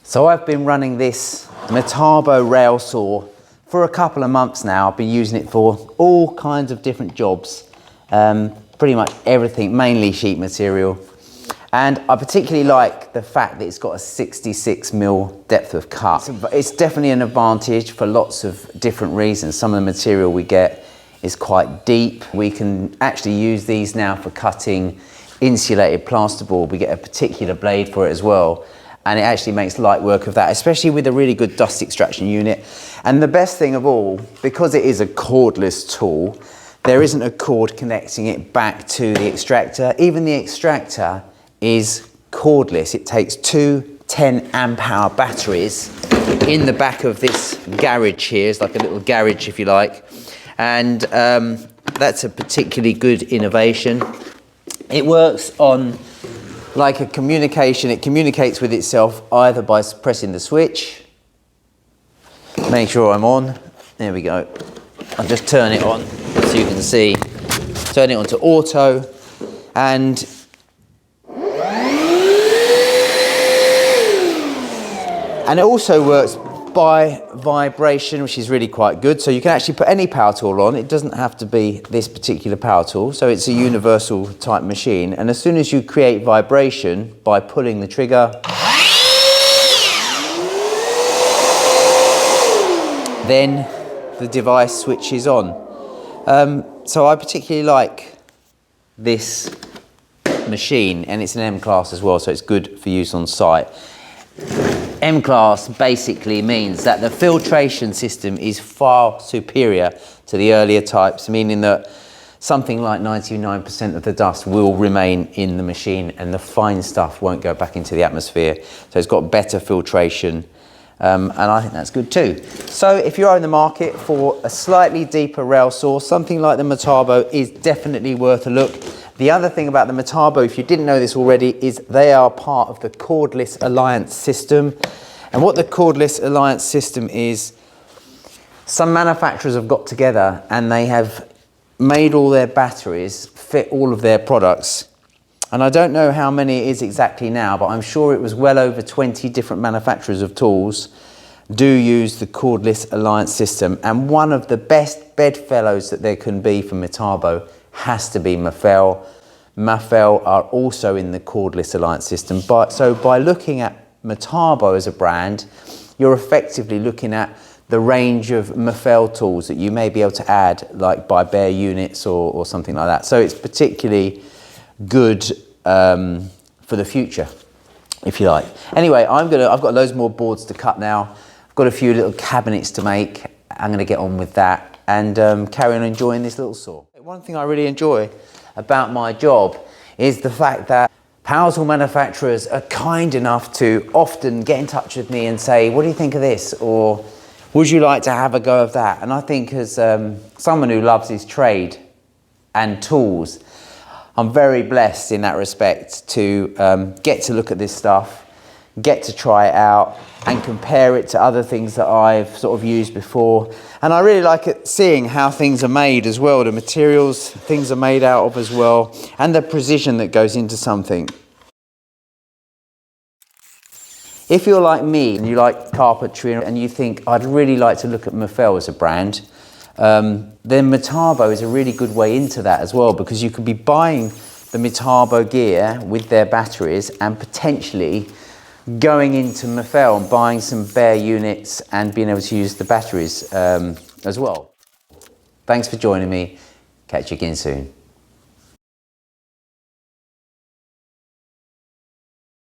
So I've been running this Metabo rail saw for a couple of months now. I've been using it for all kinds of different jobs, pretty much everything, mainly sheet material. And I particularly like the fact that it's got a 66mm depth of cut. It's definitely an advantage for lots of different reasons. Some of the material we get is quite deep. We can actually use these now for cutting insulated plasterboard. We get a particular blade for it as well. And it actually makes light work of that, especially with a really good dust extraction unit. And the best thing of all, because it is a cordless tool, there isn't a cord connecting it back to the extractor. Even the extractor is cordless. It takes two 10 amp hour batteries in the back of this garage here. It's like a little garage, if you like. And that's a particularly good innovation. It works on like a communication. It communicates with itself either by pressing the switch. Make sure I'm on. There we go. I'll just turn it on so you can see. Turn it on to auto, and it also works by vibration, which is really quite good. So you can actually put any power tool on. It doesn't have to be this particular power tool. So it's a universal type machine. And as soon as you create vibration by pulling the trigger, then the device switches on. So I particularly like this machine, and it's an MClass as well, so it's good for use on site. MClass basically means that the filtration system is far superior to the earlier types, meaning that something like 99% of the dust will remain in the machine and the fine stuff won't go back into the atmosphere. So it's got better filtration, and I think that's good too. So if you're in the market for a slightly deeper rail saw, something like the Metabo is definitely worth a look. The other thing about the Metabo, if you didn't know this already, is they are part of the Cordless Alliance system. And what the Cordless Alliance system is, some manufacturers have got together and they have made all their batteries fit all of their products. And I don't know how many it is exactly now, but I'm sure it was well over 20 different manufacturers of tools do use the Cordless Alliance system. And one of the best bedfellows that there can be for Metabo has to be Mafell. Mafell are also in the Cordless Alliance system. So by looking at Metabo as a brand, you're effectively looking at the range of Mafell tools that you may be able to add, like by bare units or something like that. So it's particularly good for the future, if you like. Anyway, I've got loads more boards to cut now. I've got a few little cabinets to make. I'm going to get on with that and carry on enjoying this little saw. One thing I really enjoy about my job is the fact that power tool manufacturers are kind enough to often get in touch with me and say, what do you think of this? Or would you like to have a go of that? And I think as someone who loves his trade and tools, I'm very blessed in that respect to get to look at this stuff, get to try it out and compare it to other things that I've sort of used before. And I really like it, seeing how things are made as well, the materials things are made out of as well, and the precision that goes into something. If you're like me and you like carpentry and you think, I'd really like to look at Mafell as a brand, then Metabo is a really good way into that as well, because you could be buying the Metabo gear with their batteries and potentially going into Mafell and buying some bare units and being able to use the batteries as well. Thanks for joining me. Catch you again soon.